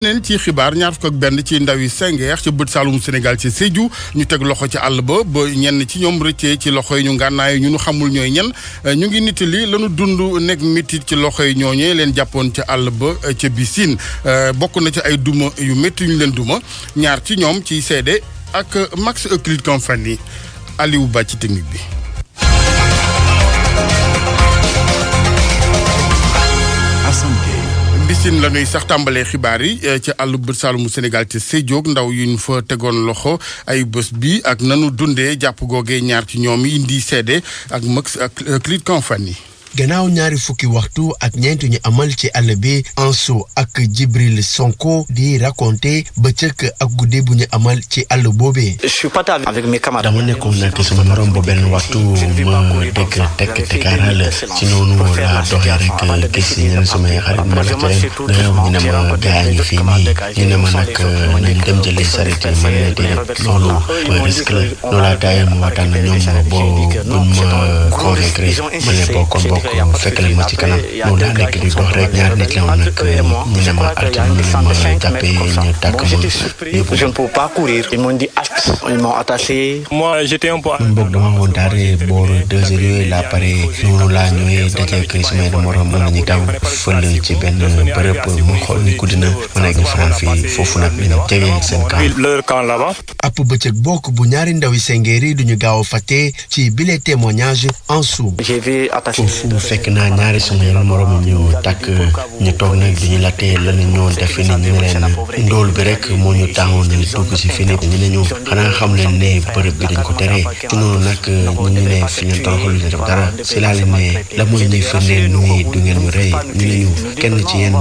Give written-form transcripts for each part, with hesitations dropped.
neen ci xibaar ñaar fukk ak benn ci ndaw yi Senghor ci bët Saalum Sénégal ci Sédhiou ñu teg loxo ci àll ba ñenn ci ñoom rëccee ci loxo yi ñu ngànnaay ñu xamul ñooy ñan ñu ngi nittali lanu dund nekk mitit ci loxo yi ñooñee leen jàppoon ca àll ba ca Bissine bokk na ci ay duma yu métti ñu leen duma ñaar ci ñoom ciy seede ak Max Euclide Compagnie Aliou Ba ci technique bi. Bissine la ñuy sax tàmbalee xibaar yi ci àll bët Saalumu Sénégal ci Sédhiou ndaw yu ñu fa tegoon loxo ay bés bi ak nanu dundee jàpp googee ñaar ci ñoom yi indi seede ak Max Euclide Compagnie. gannaaw ñaari fukki waxtu ak ñeent ñu amal ci àll bi Anso ak Djibril Sonko di raconté bëccëg ak guddi bu ñu amal ci àll boobee. Je suis pas avec mes camarades. dama nekkoon nag sama morom ba benn waxtu ma dégg tekkaaral ci noonu laa doxee rek gis ñeneen samay xarit ma la tere ñu ne ma gaa ngi fii nii ñu ne ma nag nañ dem jëlee saret yi man ne déedéet loolu risque la loolu laa taayee ma waxtaan ak ñoom boo buñ ma convaincre ma ne boo kon fekk leen ma ci kanam loolu daa nekk di dox rek ñaari nit la woon nag ñu ne ma arrêté ñu ma jàppee ñu tàkk ma je ne peux pas courir ils m'ont dit acte ils m'ont attaché. moi j'étais un peu. man boog dama woon daal boor 2 heures yooyu laa pare noonu laa ñëwee dajeeg samay morom mën nañu daw fël ci benn bërëb mu xool ni guddi na ma nekk fanaan fii foofu nag ñu jege seen camp là-bas. ab bëccëg bokk bu ñaari ndaw yi Senghor yi duñu gaaw a fàtte ci bile témoignage Anso. j'ai vu attaché. fekk naa ñaari sama yeneen morom ñu tàkk ñu toog nag duñu laajte lan ñoo def ni ñu ne leen ndóol bi rek moo ñu tàngoon ñu dugg si fii nii ñu ne ñu xanaa xam leen ne bërëb bi dañ ko tere ci noonu nag ñu ne fi ñu toroxal ñu def dara si laa leen ne la mooy ñuy firndeel ni du ngeen ñu rey ñu ne ñu kenn ci yéen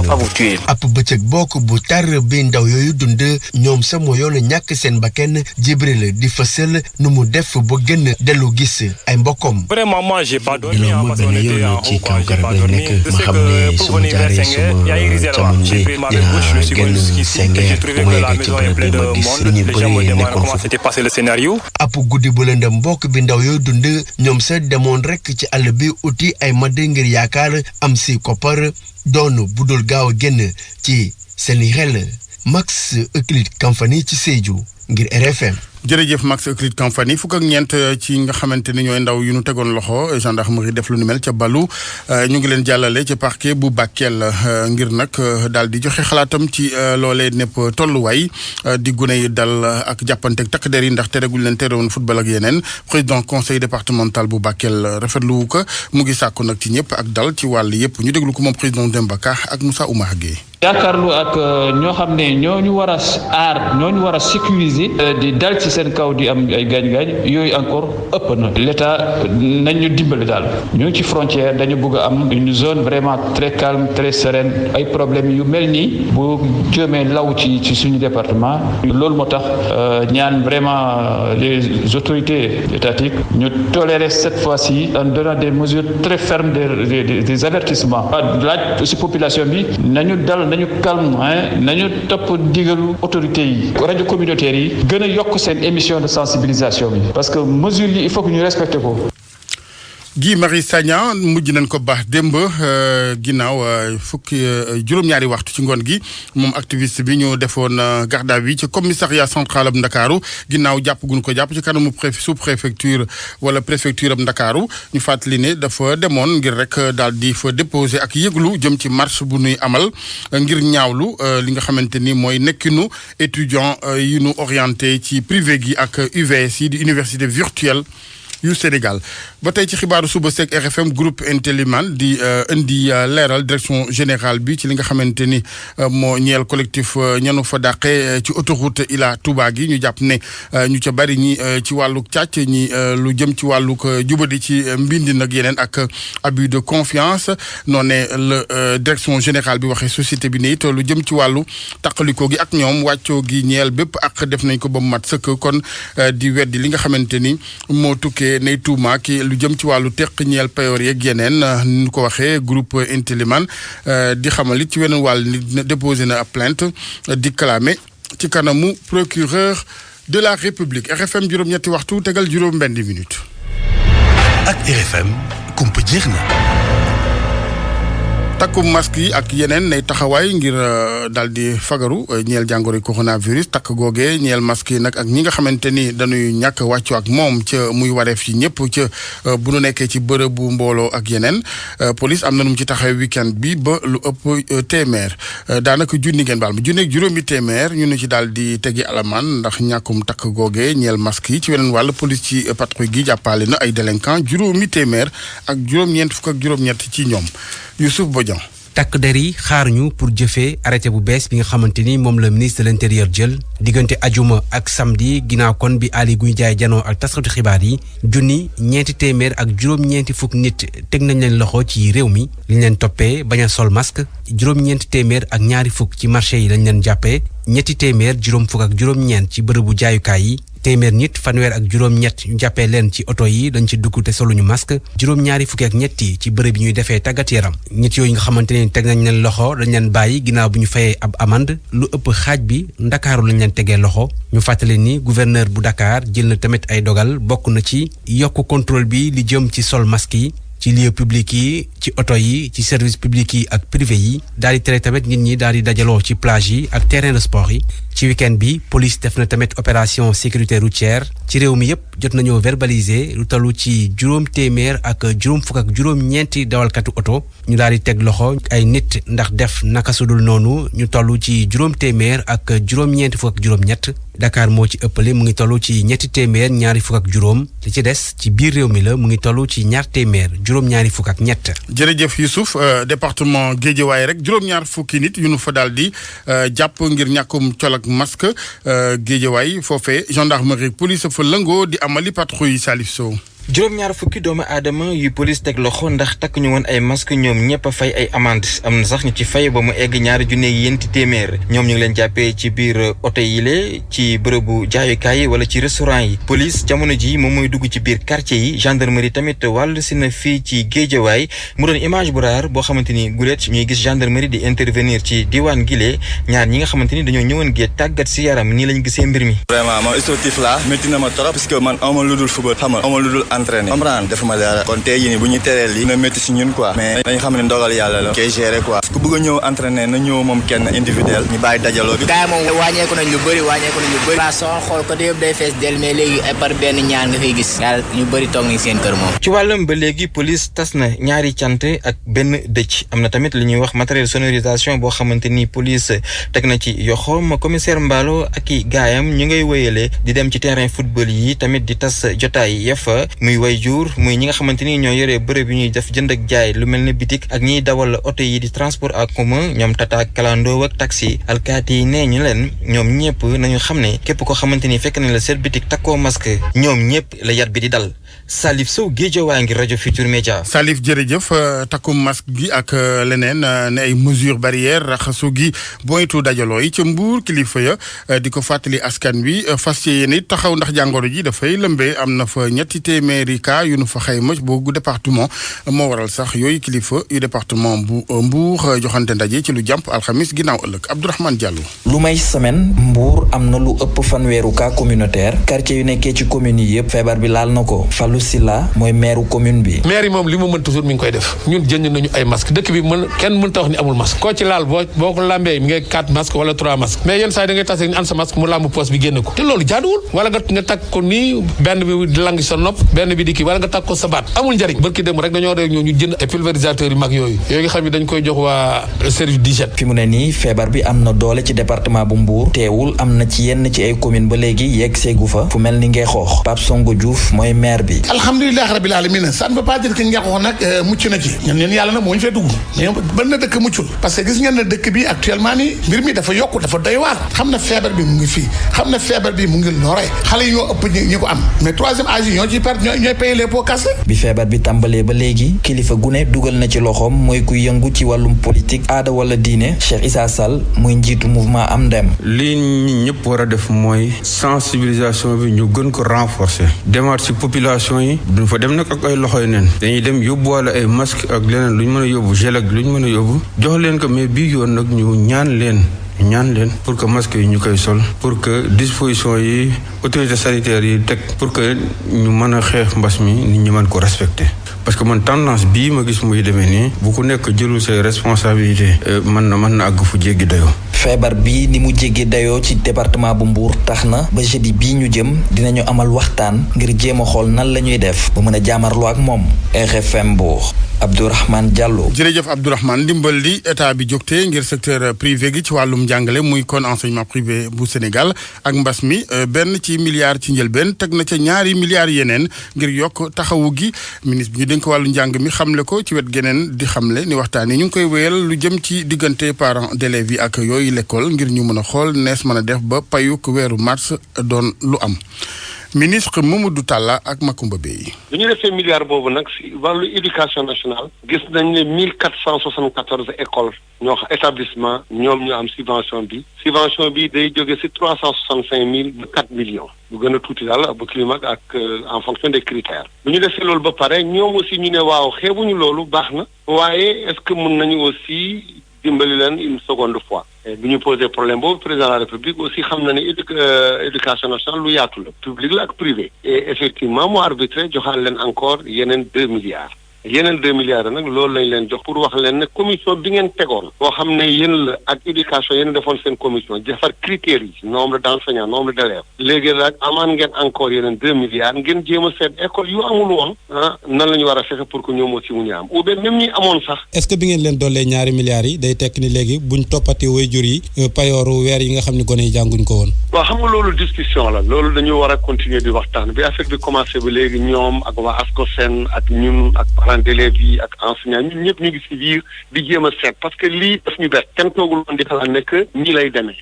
ab bëccëg bokk bu tar bi ndaw yooyu dund ñoom sa moo yoon ñàkk seen bakkan Jibril di fësal nu mu def ba gën dellu gis ay mbokkom. vraiment moi j'ai pas dormi ci kaw garab lañ nekk ma xam ne su ma jaaree suma càmmoñ bi dinaa génn Senghor bu ma yeggee ci bërëb bi ma gis nit ñi bëri nekkoon foofu. ab guddi bu lëndëm mbokk bi ndaw yooyu dund ñoom sa demoon rek ci àll bi uti ay madd ngir yaakaar am si koppar doon bu dul gaaw a génn ci seen xel. Max Euclide Compagnie ci Sédhiou ngir RFM. jërëjëf Max Euclide Compagnie fukk ak ñeent ci nga xamante ni ñooy ndaw yu nu tegoon loxo gendarmerie def lu ni mel ca Balu ñu ngi leen jàllale ci parquet bu Bakel ngir nag daal di joxe xalaatam ci loolee nepp tolluwaay di gune yi dal ak jàppanteeg takk der yi ndax tereguñ leen terewoon football ak yeneen président conseil départemental bu Bakel rafetlu ko mu ngi sàkku nag ci ñëpp ak dal ci wàll yëpp ñu déglu ko moom président Demba Ka ak Moussa Oumar Gueye. yaakaarlu ak ñoo xam ne ñooñu war a aar ñooñu war a sécuriser di dal ci seen kaw di am ay gaañ-gaañ yooyu encore ëpp na l'état nañ ñu dimbali daal ñu ngi ci frontière dañu bëgg a am une zone vraiment très calme très sereine ay problèmes yu mel nii bu jëmee law ci suñu département loolu moo tax ñaan vraiment les autorités étatiques ñu tolérer cette fois-ci en donnant des mesures très fermes des avertissements laaj aussi population bi nañu calme nañu topp digalu autorités yi rajo communautaire yi gën a yokk seen émission de sensibilisation bi parce que mesures yi il faut que ñu respecté ko. Guy Marius Sagna mujj nañ ko baax démb ginnaaw fukki juróom-ñaari waxtu ci ngoon gi moom activiste bi ñu defoon garde à vue ci commissariat central ab Ndakaaru ginnaaw jàpp gu ñu ko jàpp ci kanamu sous préfecture wala préfecture ab Ndakaaru ñu fàttali ne dafa demoon ngir rek daal di fa déposer ak yëglu jëm ci marche bu nuy amal ngir ñaawlu li nga xamante ni mooy nekkinu étudiant yi nu orienté ci privé gi ak UVS yi di université virtuelle yu Sénégal ba tey ci xibaaru suba seeg RFM groupe Intelliman di indi leeral direction générale bi ci li nga xamante ni moo ñeel collectif ñanu fa dàqe ci autoroute Ila Touba gi ñu jàpp ne ñu ca bari ñi ci wàllu càcc ñi lu jëm ci wàllu jubadi ci mbindi nag yeneen ak abus de confiance noonu ne la direction générale bi waxee société bi ne it lu jëm ci wàllu taqaliko gi ak ñoom wàccoo gi ñeel bépp ak def nañ ko ba mu mat sëkk kon di weddi li nga xamante ni moo tukkee nay tuuma ki lu jëm ci wàllu teq ñeel payoor yeeg yeneen ñu ko waxee groupe Intelliman di xamal it ci weneen wàll ni déposé na ab plainte di clamé ci kanamu procureur de la République RFM juróom-ñetti waxtu tegal juróom-benn minute. ak RFM kumpa jeex na. takku masque yi ak yeneen nay taxawaay ngir daal di fagaru ñeel jàngoro coronavirus takk googee ñeel masque yi nag ak ñi nga xamante ni dañuy ñàkk wàccu ak moom ca muy wareef yi ñëpp ca bu nu nekkee ci bërëbu mbooloo ak yeneen police am na nu mu ci taxaw weekend bi ba lu ëpp téeméer daanaka junni ngeen baal ma junni ak juróomi téeméer ñu ne ci daal di tegi alamaan ndax ñàkkum takk googee ñeel masque yi ci weneen wàll police ci patrouille gi jàppale na ay délinquant juróomi téeméer ak juróom-ñeent fukk ak juróom-ñett ci ñoom Youssouf Bodian. takk der yi xaaruñu pour jëfee arrêté bu bees bi nga xamante ni moom la ministre de l'intérieur jël diggante ajuma ak samedi ginnaaw kon bi Aly Ngouille Ndiaye janoo ak taskatu xibaar yi junni ñeenti téeméer ak juróom-ñeenti fukk nit teg nañ leen loxo ci réew mi li ñu leen toppee bañ a sol masque juróom-ñeenti téeméer ak ñaari fukk ci marché yi lañ leen jàppee ñetti téeméer juróom fukk ak juróom-ñeent ci bërëbu jaayukaay yi téeméer nit fanweer ak juróom-ñett ñu jàppee leen ci oto yi dañ ci dugg te soluñu masque juróom-ñaari fukki ak ñett yi ci bërëb yi ñuy defee tàggat yaram ñett yooyu nga xamante ne teg nañ leen loxo dañ leen bàyyi ginnaaw bu ñu fayee ab amande lu ëpp xaaj bi ndakaaru lañ leen tegee loxo ñu fàttali ni gouverneur bu Dakar jël na tamit ay dogal bokk na ci yokk contrôle bi li jëm ci sol masque yi ci lieu public yi ci oto yi ci service public yi ak privé yi daal di tere tamit nit ñi daal di dajaloo ci plage yi ak terrain de sport yi ci week-end bi police def na tamit opération sécurité routière ci réew mi yépp jot nañoo verbaliser lu tollu ci juróom téeméer ak juróom fukk ak juróom-ñeenti dawalkatu oto ñu daal di teg loxo ay nit ndax def naka sudul noonu ñu toll ci juróom téeméer ak juróom-ñeenti fukk ak juróom-ñett Dakar moo ci ëppale mu ngi toll ci ñetti téeméer ñaari fukk ak juróom li ci des ci biir réew mi la mu ngi toll ci ñaar téeméer juróom-ñaari fukk ak ñett. jërëjëf Youssouf département Guédiawaye rek juróom-ñaar fukki nit yu nu fa daal di jàpp ngir ñàkkum col ak masque Guédiawaye foofee gendarmerie police fa lëngoo di amali patrouille Salif Sow. juróom-ñaar fukki doomu aadama yu police teg loxo ndax takk ñu woon ay masque ñoom ñëpp a fay ay amende am na sax ñu ci fay ba mu egg ñaari junne yenti téeméer ñoom ñu ngi leen jàppee ci biir oto yi le ci bërëbu jaayukaay yi wala ci restaurant yi police jamono ji moom mooy dugg ci biir quartier yi gendarmerie tamit wàllu si na fii ci Guédiawaye mu doon image bu raar boo xamante ni gulet ñuy gis gendarmerie di intervenir ci diwaan gile ñaar ñi nga xamante ni dañoo ñëwoon gee tàggat si yaram nii lañ gisee mbir mi. vraiment man sportif la métti na ma trop parce que man awma lu dul football xam nga awma lu dul entraîné comprendre defuma dara kon tey jii nii bu ñu teree lii na métti si ñun quoi mais dañu xam ne ndogal yàlla la koy gérer quoi ku bëgg a ñëw entraîné na ñëw moom kenn individuel ñu bàyyi dajaloo bi gars yi moom wàññeeku nañ lu bëri waaw soo xool ko yëpp day fees del mais léegi ay par benn ñaar nga fay gis yàlla ñu bëri toog nañ seen kër moom ci wàllum ba léegi police tas na ñaari cant ak benn dëcc am na tamit li ñuy wax matériel sonorisation boo xamante ni police teg na ci yoxoom commissaire Mballo ak i gaayam ñu ngay wéyale di dem ci terrain football yi tamit di tas jotaay yafa muy way muy ñi nga xamante ni ñoo yore bërëb yu ñuy def jënd ak jaay lu mel ne bitik ak ñiy dawal oto yi di transport en commun ñoom tata kalandoo ak taxi alkaati yi nee ñu leen ñoom ñëpp nañu xam ne képp ko xamante ni fekk nañ la seen bitik takkoo masque ñoom ñëpp la yat bi di dal Salif Sow Guédiawaye ngir rajo Futur Média. Salif jërëjëf takkum masque gi ak leneen ne ay mesures barrières raxasu gi boytu dajaloo yi ca Mbuur kilifa ya di ko fàttali askan wi fas yéene taxaw ndax jàngoro ji dafay lëmbee am na fa ñetti téeméeri cas yu nu fa xayma boobu département moo waral sax yooyu kilifa yu département bu Mbuur joxante ndaje ci lu jàmp alxamis ginnaaw ëllëg Abdourahmane Diallo. lu may semaine Mbuur am na lu ëpp fanweeru cas communautaire quartier yu nekkee ci commune yi yëpp feebar bi laal na ko Fallou Silla mooy maire commune bi. maire yi moom li mu mën toujours mi ngi koy def ñun jënd nañu ay masque dëkk bi kenn mënta wax ni amul masque koo ci laal boo ko lambee mi ngay 4 masque wala 3 masque mais yenn saa yi da ngay tase ni an sa masque mu lamb poche bi génn ko te loolu jaaduwul wala nga takk ko nii benn bi di lang sa nopp benn bi di kii wala nga takk ko sa baat amul njariñ barki dem rek dañoo rek ñu jënd ay pulvérisateur yu mag yooyu nga xam ne dañ koy jox waa service d'hygiène. fi mu ne nii feebar bi am na doole ci département bu Mbour teewul am na ci yenn ci ay commune ba léegi yegg seegu fa fu mel ni Ngexoox Pape Songo Diouf mooy maire bi. alhamdulilah rabil alamin ça ne veut pas dire que Ngexoox nag mucc na ci ñun yàlla nag moo ñu fee dugg mais ban na dëkk muccul parce que gis ngeen ne dëkk bi actuellement ni mbir mi dafa yokku dafa doy waar xam na feebar bi mu ngi fii xam na feebar bi mu ngi lore xale yi ñoo ëpp ñi ko am mais troisième âge yi ñoo ciy perte ñooy payer les pots cassés. bi feebar bi tàmbalee ba léegi kilifa gune dugal na ci loxoom mooy kuy yëngu ci wàllum politique aada wala diine Cheikh Issa Sall muy njiitu mouvement Am Ndem. li ñi ñëpp war a def mooy sensibilisation bi ñu gën ko renforcer demaat ci population yi duñ fa dem nag ak ay loxoy neen dañuy dem yóbbuwaale ay masque ak leneen lu ñu mën a yóbbu gel ak lu ñu mën a yóbbu jox leen ko mais bii yoon nag ñu ñaan leen ñaan leen pour que masque yi ñu koy sol pour que disposition yi autorités sanitaires yi teg pour que ñu mën a xeex mbas mi nit ñi mën ko respecter. parce que man tendance bii ma gis muy demee nii bu ku nekk jëlul say responsabilité mën na àgg fu jéggi dayoo. feebar bi ni mu jéggi dayoo ci département bu Mbour tax na ba jeudi bii ñu jëm dinañu amal waxtaan ngir jéem a xool nan la ñuy def ba mën a jaamarloo ak moom. RFM Mbour Abdourahmane Diallo. jërëjëf Abdourahmane ndimbal li état bi jógtee ngir secteur privé gi ci wàllum njàngale muy kon enseignement privé bu Sénégal ak mbas mi benn ci milliard ci njëlbeen teg na ca ñaari milliards yeneen ngir yokk taxawu gi ministre bi ñu dénk wàllu njàng mi xamle ko ci wet geneen di xamle ni waxtaan yi ñu ngi koy wéyal lu jëm ci diggante parents d'élèves yi ak yooyu l'école ngir ñu mën a xool nees mën a def ba payuk weeru mars doon lu am. ministre Mamadou Talla ak Makumba Bey. bu ñu defee milliard boobu nag si wàllu éducation nationale gis nañ ne 1474 écoles ñoo xam établissement ñoom ñoo am subvention bi day jóge si 365 000 ba 4 millions bu gën a tuuti daal bu climat ak en fonction des critères. bu ñu defee loolu ba pare ñoom aussi ñu ne waaw xeebuñu loolu baax na waaye est-ce que mun nañu aussi dimbali leen une seconde fois. bi ñu posé problème boobu président de la république aussi xam na ne éducation nationale lu yaatu la public la ak privé et effectivement mu arbitré joxaal leen encore yeneen 2 milliards yeneen 2 milliards nag loolu lañ leen jox pour wax leen ne commission bi ngeen tegoon boo xam ne yéen la ak éducation yéen defoon seen commission defar critères yi nombre d'enseignants nombre d'élèves léegi nag amaan ngeen encore yeneen 2 milliards ngeen jéem a seet école yu amul woon nan la ñu war a fexe pour que ñoom aussi mu ñu am ou bien même ñi amoon sax. est-ce que bi ngeen leen dollee ñaari milliards yi day tekk ni léegi buñ toppati waajur yi payooru weer yi nga xam ne gone yi jànguñ ko woon. waaw xam nga loolu discussion la loolu dañu war a continuer di waxtaan bi affaire bi commencé ba léegi ñoom ak waa ASCOSEN ak ñun ak parents d'élèves yi ak enseignants ñun ñëpp ñu ngi ci biir di jéem a seet parce que lii daf ñu bett kenn toogul woon di xalaat ne que ñii lay demee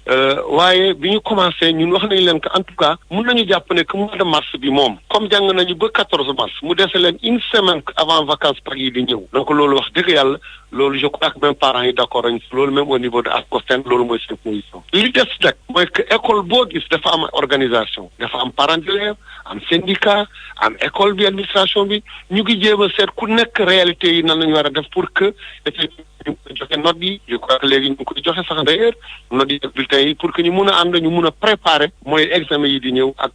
waaye bi ñu commencé ñun wax nañu leen que en tout cas mun nañu jàpp ne que mois de mars bi moom comme jàng nañu ba 14 mars mu dese leen une semaine avant vacances Pâques yi di ñëw donc loolu wax dëgg yàlla loolu je crois que même parents yi d'accord nañ loolu même au niveau de ASCOSEN loolu mooy seen position li des nag mooy que école boo gis dafa am organisation dafa am parents d'élèves am syndicat am école bi administration bi ñu ngi jéem a seet ku nekk réalité yi nan la ñu war a def pour que ñu joxe notes yi je crois que léegi ñu ngi koy joxe sax d'ailleurs notes yi ak bulletins yi pour que ñu mun a ànd ñu mun a préparer mooy examen yi di ñëw ak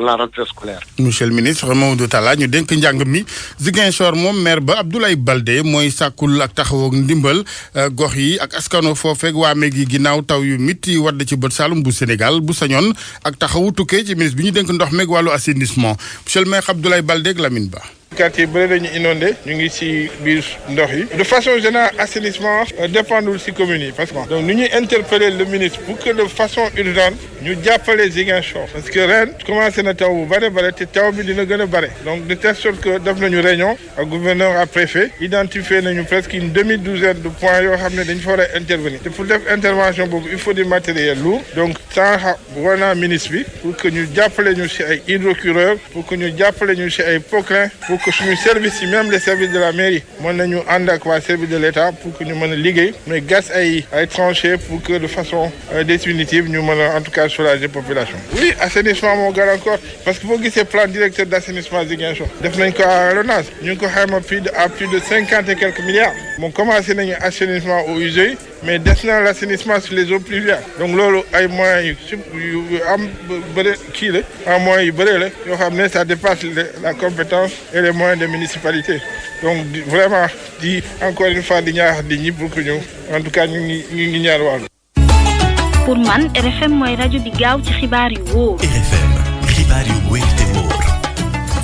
la rentrée scolaire. monsieur le ministre Mamadou Talla ñu dénk njàng mi Ziguinchor moom maire ba Abdoulaye Baldé mooy sàkkul ak taxaw ak ndimbal gox yi ak askano foofeeg waame gi ginnaaw taw yu mitti wadd ci bët Saalum bu Sénégal bu sañoon ak taxawu tukkee ci ministre bi ñu dénk ndox meeg wàllu assainissement monsieur le maire Abdoulaye Baldé ak Lamine Ba. quartier bëri dañu inondé ñu ngi ci biir ndox yi de façon générale assainissement dépendul ci communes yi parce que donc nu ñuy interpeller le ministre pour que de façon urgente ñu jàppale Ziguinchor parce que ren commencé na taw bu bare te taw bi dina gën a bare donc de telle sorte que def nañu réunion ak gouverneur ak préfet identifié nañu presque une demi-douzaine de points yoo xam ne dañu fa war a intervenir te pour def intervention boobu il faut du matériel lourd donc sànq war naa ministre bi pour que ñu jàppale ñu ci ay hydrocureurs pour que ñu jàppale ñu ci ay pocrins que suñu service yi même les services de la mairie mën nañu ànd ak waa service de l'État pour que ñu mën a liggéey mais gas ay tranchées pour que de façon définitive ñu mën a en tout cas soulager population. oui assainissement moo gën encore parce que boo gisee plan directeur d'assainissement Ziguinchor def nañ ko à l'ONAS ñu ngi ko xayma à plus de 50 et quelques milliards moom commencé nañu assainissement eaux usées mais des na l'assainissement sur les eaux pluviales donc loolu ay moyens yu am bëri kii la ay moyens yu bëri la yoo xam ne ça dépasse la compétence et les moyens des municipalités donc vraiment di encore une fois di ñaax di ñi pour que ñu en tout cas ñu ngi ñaar wàllu. pour man RFM mooy rajo bi gaaw ci xibaar yu wóor. RFM xibaar yu wóor te wóor.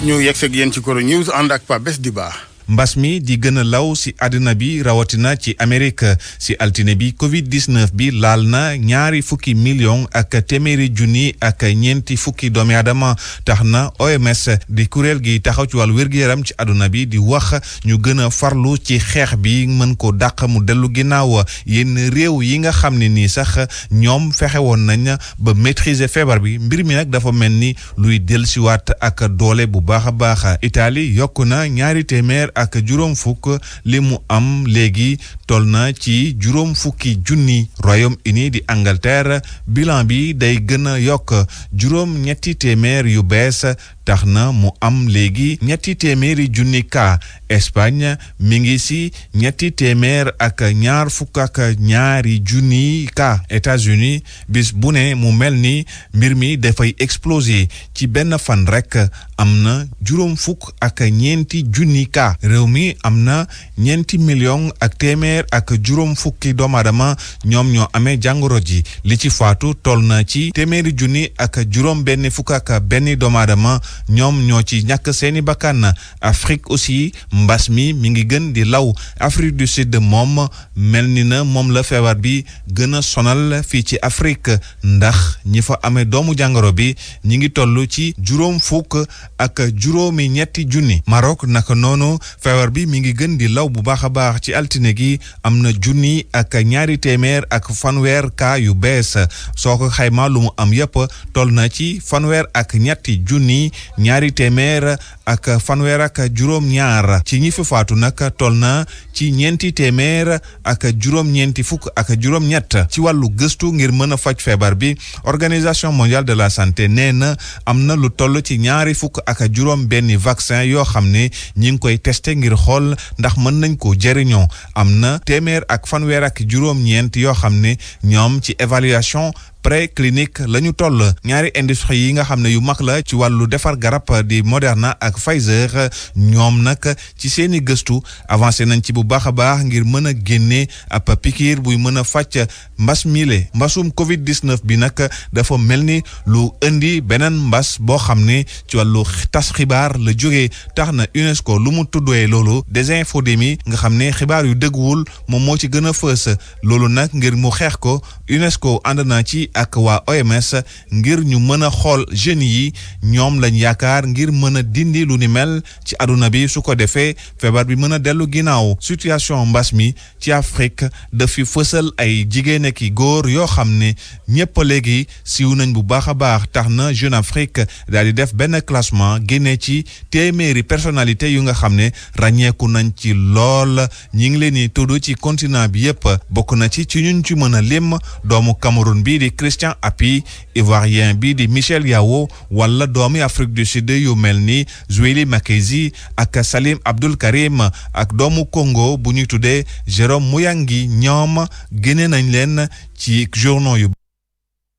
ñu yegg ak yéen ci Koro News ànd ak Pa Bes Diba. mbas mi di gën a law ci àddina bi rawatina ci Amérique ci altine bi Covid-19 bi laal na 200 millions ak téeméeri junni ak ñeenti fukki doomi aadama tax na OMS di kuréel gi taxaw ci wàllu wér-gu-yaram ci àdduna bi di wax ñu gën a farlu ci xeex bi mën ko dàq mu dellu ginnaaw yenn réew yi nga xam ne nii sax ñoom fexe woon nañ ba maîtriser feebar bi mbir mi nag dafa mel ni luy dellusiwaat ak doole bu baax a baax Italie yokk na 200 ak juróom fukk li mu am léegi toll na ci juróom fukki junni Royaume-Uni di Angleterre bilan bi day gën a yokk juróom ñetti téeméer yu bees tax na mu am léegi 300 junni cas. Espagne mi ngi ci 222 junni cas. États-Unis bis bu ne mu mel ni mbir mi dafay exploser ci benn fan rek am na 4 junni cas. réew mi am na 4 millions ak téeméer ak juróom fukki doomu aadama ñoom ñoo amee jàngoro ji li ci faatu toll na ci téeméeri junni ak juróom benn fukk ak benn doomu aadama ñoom ñoo ci ñàkk seeni bakkan. Afrique aussi mbas mi ngi gën di law. Afrique du Sud moom mel ni na moom la feebar bi gën a sonal fii ci Afrique ndax ñi fa amee doomu jàngoro bi ñi ngi toll ci juróom fukk ak juróomi ñetti junni. Maroc naka noonu feebar bi mi ngi gën di law bu baax a baax. ci altine gi am na junni ak 200 ak fanweer cas yu bees soo ko xayma lu mu am yëpp toll na ci fanweer ak ñetti junni 200 ak fanweer ak juróom-ñaar. ci ñi fi faatu nag toll na ci 400 ak juróom-ñeenti fukk ak juróom-ñett. ci wàllu gëstu ngir mën a faj feebar bi organisation mondiale de la santé nee na am na lu toll ci 2 fukk ak juróom benn vaccin yoo xam ne ñi ngi koy testé ngir xool ndax mën nañ ko jëriñoo. am na 100 ak fanweer ak juróom-ñeent yoo xam ne ñoom ci évaluation préclinique la ñu toll. ñaari industrie yi nga xam ne yu mag la ci wàllu defar garab di Moderna ak Pfizer ñoom nag ci seeni gëstu avancé nañ ci bu baax a baax ngir mën a génne ab pikiir buy mën a fàcc mbas mile. mbasum Covid-19 bi nag dafa mel ni lu indi beneen mbas boo xam ne ci wàllu tas xibaar la jógee tax na UNESCO lu mu tuddee loolu désinfodémie nga xam ne xibaar yu dëgguwul moom moo ci gën a fës. loolu nag ngir mu xeex ko UNESCO ànd na ci ak waa OMS ngir ñu mën a xool jeunes yi ñoom lañ yaakaar ngir mën a dindi lu ni mel ci àdduna bi su ko defee feebar bi mën a dellu ginnaaw. situation mbas mi ci Afrique daf fi fësal ay jigéen ak i góor yoo xam ne ñëpp léegi siiw nañ bu baax a baax tax na Jeune Afrique daal di def benn classement génne ci téeméeri personnalité yu nga xam ne ràññeeku nañ ci lool ñi ngi leen di tudd ci continent bi yëpp bokk na ci ñun ci mën a lim doomu Cameroun bii di Christian Hapi, ivoirien bii di Michel Yao wala doomi Afrique du Sud yu mel ni Zweli Makezi ak Salim Abdul Karim ak doomu Congo bu ñuy tuddee Jérôme Muyangi ñoom génne nañ leen ci journaux yu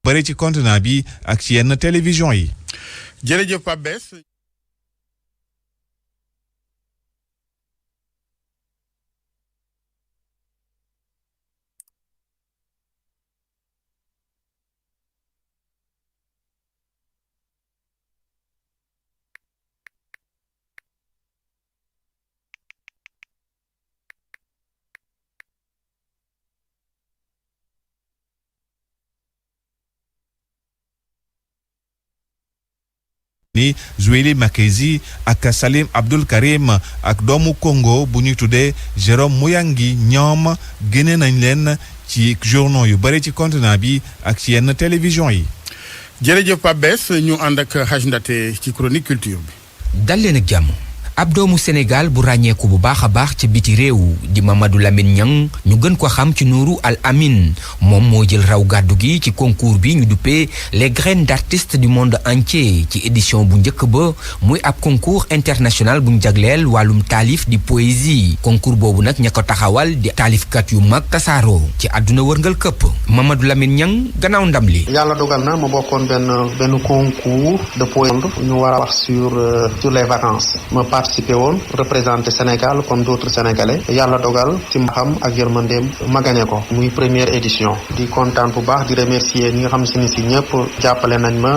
bari ci continent bi ak ci yenn télévision yi. jërëjëf Pape Bess. ni Zweli Makezi ak Salim Abdul Karim ak doomu Congo bu ñuy tuddee Jérôme Muyangi ñoom génne nañ leen ci journaux yu bari ci continent bi ak ci yenn télévision yi. jërëjëf Pape Bess ñu ànd ak Hadj Ndaté ci chronique culture bi. dal leen ak jàmm. ab doomu Sénégal bu ràññeeku bu baax a baax ca biti réew di Mamadou Lamine Niang ñu gën ko xam ci Nourou Al Amin moom moo jël raw gàddu gi ci concours bi ñu duppee les graines d'artistes du monde entier ci édition bu njëkk ba muy ab concours international bu ñu jagleel wàllum taalif di poésie concours boobu nag ña ko taxawal di taalifkat yu mag tasaaroo ci àdduna wërngal këpp Mamadou Lamine Niang gannaaw ndam li. yàlla dogal na ma bokkoon benn concours de poésie ñu war a wax sur les vacances ma participé woon représenté Sénégal comme d'autres Sénégalais yàlla dogal ci xam ak yërmandeem ma gagné ko muy première édition di kontaan bu baax di remercier ñi nga xam si ñëpp jàppale nañ ma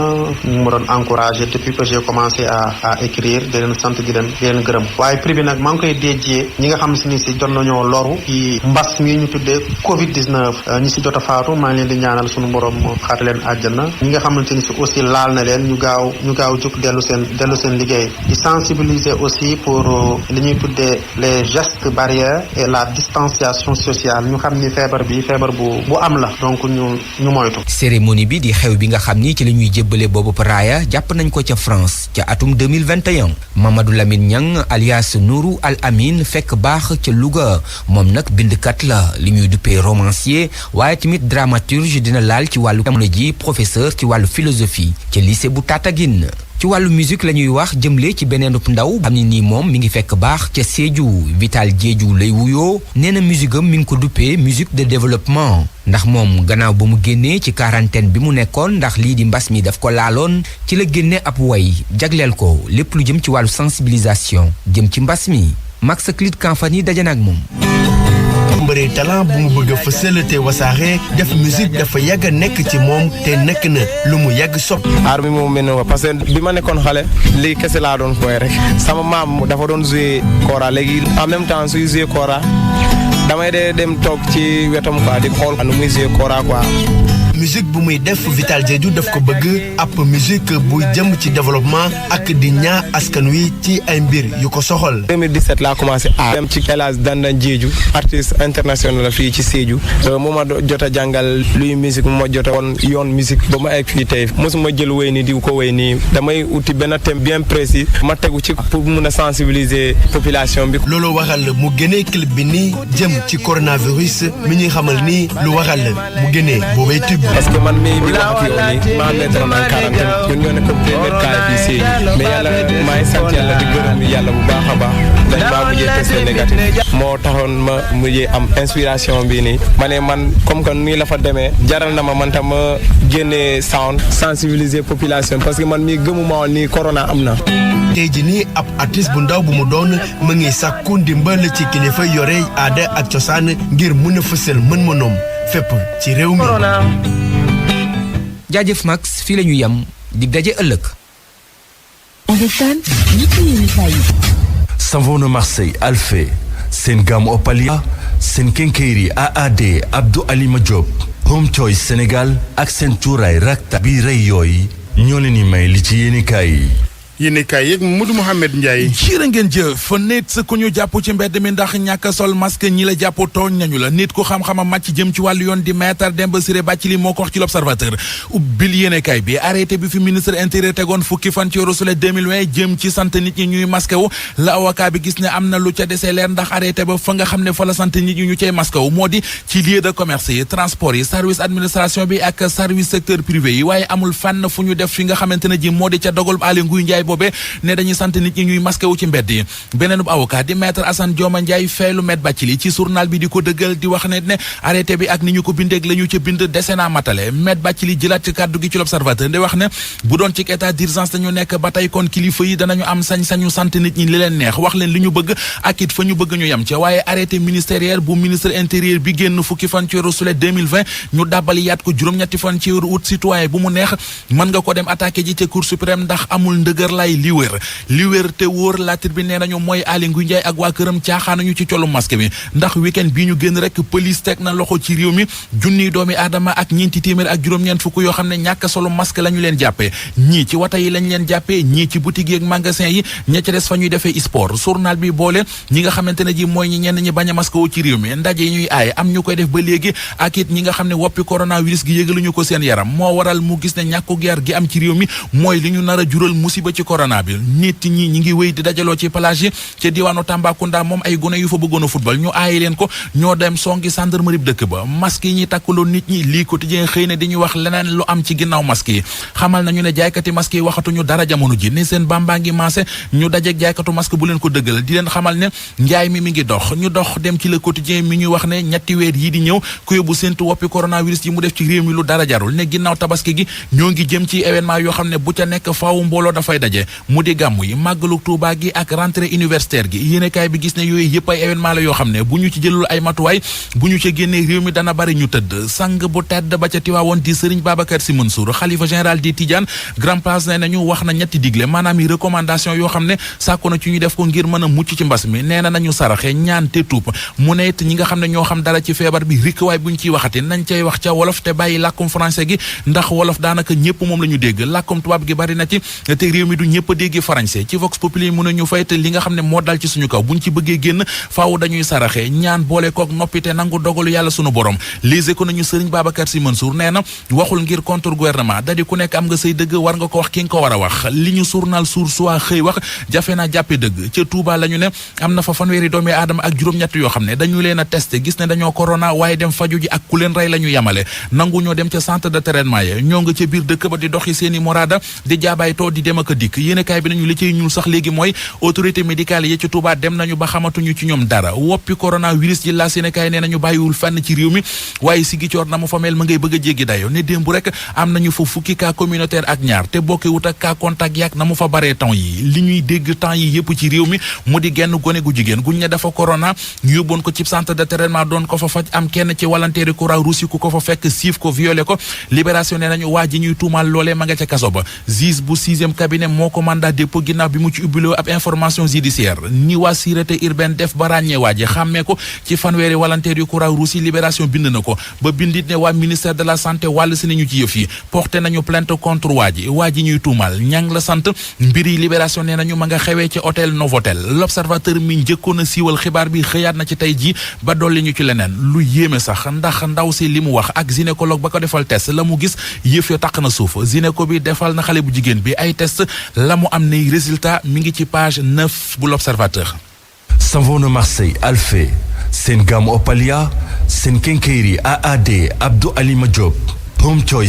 ñu ma doon encouragé depuis que j'ai commencé à écrire di leen sant di leen gërëm waaye prix bi nag maa ngi koy dédié ñi nga xam si jot nañoo loru ci mbas mi ñu tuddee Covid-19 ñi si jot a faatu maa ngi leen di ñaanal suñu borom xaar leen àjjana ñi nga xamante ni si aussi laal na leen ñu gaaw jóg dellu seen liggéey di sensibiliser aussi pour li ñuy tuddee les gestes barrières et la distanciation sociale ñu xam ni feebar bu am la donc ñu moytu. cérémonie bi di xew bi nga xam ni ci la ñuy jébbale boobu raaya jàpp nañ ko ca France ca atum 2021 Mamadou Lamine Niang alias Nourou Al Amin fekk baax ca Louga moom nag bindkat la li ñuy duppee romancier waaye tamit dramaturge dina laal ci wàllu jamono ji professeur ci wàllu philosophie ca lycée bu Tataguine ci wàllu musique la ñuy wax jëmle ci beneenub ndaw xam ne nii moom mi ngi fekk baax ca Sédhiou Vital Diédhiou lay wuyoo nee na musique am mi ngi ko duppee musique de développement ndax moom gannaaw ba mu génnee ci quarantaine bi mu nekkoon ndax lii di mbas mi daf ko laaloon ci la génne ab way jagleel ko lépp lu jëm ci wàllu sensibilisation jëm ci mbas mi Max Clit Kamfani daje na ak moom. mbëri talent bu mu bëgg a fësal te wasaare def musique dafa yàgg a nekk ci moom te nekk na lu mu yàgg sopp aar bi moom mel na ko parce que bi ma nekkoon xale lii kese laa doon fooy rek sama maam dafa doon jouer kora léegi en même temps suy jouer kora damay dee dem toog ci wetam quoi di xool nu muy jouer kora quoi. musique bu muy def Vital Diédhiou daf ko bëgg ab musique buy jëm ci développement ak di ñaa askan wi ci ay mbir yu ko soxal. 2017 laa commencé a dem ci El Hadj Dandan Diédhiou artiste international la fii ci Sédhiou mu ma jot a jàngal luy musique mu ma jot a woon yoon musique ba ma egg fii tey mosuma jël wéy nii di ko wéy nii damay uti benn thème bien précis ma tegu ci pour mun a sensibiliser population bi. loolu waral mu génnee clip bi nii jëm ci coronavirus mi ñuy xamal ni lu waral mu génnee boobay tube. parce que man mii di wax ak yow nii maa mettre en quarantaine ñun ñoo nekk premier cas fii Sédhiou mais yàlla maa ngi sant yàlla di gërëm yàlla bu baax a baax dañ maa mujjee testé négatif moo taxoon ma mujjee am inspiration bii nii ma ne man comme que nii la fa demee jaral na ma man tam ma génnee sound sensibiliser population parce que man mii gëmuma woon nii corona am na. tey ji nii ab artiste bu ndaw bu mu doon mu ngi sàkku ndimbal ci kilifa yore aada ak cosaan ngir mën a fësal mën-mënoom fépp ci réew mi. jaajëf Max fii la ñu yem dig daje ëllëg. Savon de Marseille Alphé seen gamme Opalia seen Kenkeyri AAD Abdou Alima Diop Home Choice Sénégal ak seen cuuraay Rakta bi rëy yooyu ñoo leen di may li ci yéenekaay yi. yéen kay yeeg Modou Mohamed Ndiaye. jërë ngeen jëf nit ku ñu jàpp ci mbedd mi ndax ñàkk sol masque ñi la jàpp tooñ nañu la nit ku xam-xama màcc jëm ci wàllu yoon di maître Demba Ciré Bathily moo ko wax ci l'Observateur ubbil yéen kay bi arrêté bi fi ministre intérieur tegoon fukki fan ci weeru sulet 2020 jëm ci sant nit ñi ñuy masque wu la avocat bi gis ne am na lu ca desee leer ndax arrêté ba fa nga xam ne fa la sant nit ñi ñu cay masque wu moo di ci lieu de commerce yi transport yi service administration bi ak service secteur privé yi waaye amul fànn fu ñu def fi nga xamante ne ji moo di ca dogal Aly Ngouille Ndiaye boobee ne dañuy sant nit ñi ñuy masqué wu ci mbedd yi beneenub avocat di maître Assane Dioma Ndiaye feelu met Bathily ci journal bi di ko dëggal di wax ne arrêté bi ak ni ñu ko bindeeg la ñu ca bind dese naa matale met Bathily jëlaat ci kàddu gi ci l'Observateur di wax ne bu doon ci état d'urgence dañu nekk ba tey kon kilifa yi danañu am sañ-sañu sant nit ñi li leen neex wax leen li ñu bëgg ak it fa ñu bëgg ñu yem ca waaye arrêté ministériel bu ministre intérieur bi génn fukki fan ci weeru sulet 2020 ñu dàbbali yaat ko juróom-ñetti fan ci weeru août citoyen bu mu neex mën nga ko dem attaqué ji ca Cour suprême ndax amul ndëgër lay li wér te wóor la Tribune nee nañu mooy Aly Ngouille Ndiaye ak waa këram caaxaanuñu ci collu masque bi ndax week-end bii ñu génn rek police teg na loxo ci réew mi junniy doomi aadama ak ñeenti téeméer ak juróom-ñeent fukk yoo xam ne ñàkk solo masque la ñu leen jàppee ñii ci wata yi lañ leen jàppee ñii ci boutique yi ak magasin yi ña ca des fa ñuy defee sport journal bi boole ñi nga xamante ne ji mooy ñi ñenn ñi bañ a masque wu ci réew mi ndaje yi ñuy aaye am ñu koy def ba léegi ak it ñi nga xam ne woppi coronavirus gi yëgaluñu ko seen yaram moo waral mu gis ne ñàkku yar gi am ci réew mi mooy li ñu nar a jural musiba ci corona bi nit ñi ñi ngi wéy di dajaloo ci plage yi ca diwaanu Tambacounda moom ay gone yu fa bëggoon a football ñu aaye leen ko ñoo dem songi gendarmerie bi dëkk ba masque yi ñuy takkaloo nit ñi lii quotidien xëy na di ñu wax leneen lu am ci ginnaaw masque yi xamal nañu ne jaaykati masque yi waxatuñu dara jamono ji ne seen bambaa ngi maase ñu dajeek jaaykatu masque bu leen ko dëggal di leen xamal ne njaay mi ngi dox ñu dox dem ci le quotidien mi ñuy wax ne ñetti weer yi di ñëw ku yóbbu séntu woppi coronavirus yi mu def ci réew mi lu dara jarul ne ginnaaw tabaski gi ñoo ngi jëm ci événement yoo xam ne bu ca nekk faawu mbooloo dafay daje mu di gàmmu yi màggalu Tuubaa gi ak rentrée universitaire gi yéenekaay bi gis ne yooyu yëpp ay événement la yoo xam ne bu ñu ci jëlul ay matuwaay bu ñu ca génnee réew mi dana bari ñu tëdd sang bu tedd ba ca Tiwaawoon di Serigne Babacar Sy Mansour xalifa général di Tidiane grand place ne nañu wax na ñetti digle maanaam yi recommandation yoo xam ne sàkku na ci ñu def ko ngir mën a mucc ci mbas mi nee na nañu saraxe ñaan te tuub mu ne it ñi nga xam ne ñoo xam dara ci feebar bi rikk waay bu ñu ciy waxati nañ cay wax ca wolof te bàyyi làkkum français gi ndax wolof daanaka ñëpp moom la ñu dégg làkkum tubaab gi bari na ci te réew mi du ñëpp a dégg français ci vox populi mu ne ñu fayte li nga xam ne moo dal ci suñu kaw buñ ci bëggee génn faaw dañuy saraxe ñaan boole kook noppite nangu dogalu yàlla suñu borom lise ko nañu Serigne Babacar Sy Mansour nee na waxul ngir contre gouvernement dadi ku nekk am nga say dëgg war nga ko wax ki nga ko war a wax li ñu journal Source A xëy wax jafe naa jàppe dëgg ca Touba la ñu ne am na fa fanweeri doomi aadama ak juróom-ñett yoo xam ne dañu leen a testé gis ne dañoo corona waaye dem faju ji ak ku leen rey la ñu yemale nangu ñoo dem ca centre de traitement ya ñoo nga ca biir dëkk ba di doxi seeni morada di jaabaay too di dem ak a dikk dikk yéenekaay bi nañu li ciy ñuul sax léegi mooy autorité médicale yi ci Touba dem nañu ba xamatuñu ci ñoom dara woppi coronavirus ji la yéenekaay nee nañu bàyyiwul fenn ci réew mi waaye Ziguinchor na mu fa mel ma ngay bëgg a jéggi dayo ne démb rek am nañu fa fukki cas communautaire ak ñaar te bokkewut ak cas contact yaak na mu fa baree temps yi li ñuy dégg temps yi yëpp ci réew mi mu di genn gone gu jigéen guñ ne dafa corona ñu yóbboon ko ci centre de traitement doon ko fa faj am kenn ci volontaire Croix-Rouge ku ko fa fekk siif ko violé ko libération nee nañu waa ji ñuy tuumaal loolee ma nga ca kaso ba juge bu 6e cabinet moo ko mandat dépôt ginnaaw bi mu ci ubbiloo ab information judiciaire ni waa sûreté urbaine def ba ràññee waa ji xàmmee ko ci fanweeri volontaire yu Croix-Rouge libération bind na ko ba bindit ne waa ministère de la santé wàll si nañu ci yëf yi porté nañu plainte contre waa ji ñuy tuumaal ñang la sant mbir yi libération nee nañu ma nga xewee ci hôtel Novotel l'observateur mi njëkkoon a siiwal xibaar bi xëyaat na ci tey ji ba dolli ñu ci leneen lu yéeme sax ndax ndaw si li mu wax ak gynécologue ba ko defal test la mu gis yëf ya taq na suuf gynéco bi defal na xale bu jigéen bi ay test la mu am ne résultat mi ngi ci page 9 bu l'observateur. Savon de Marseille Alphé seen gamme Opalia seen Kenkeyri AAD Abdou Alima Diop Home Choice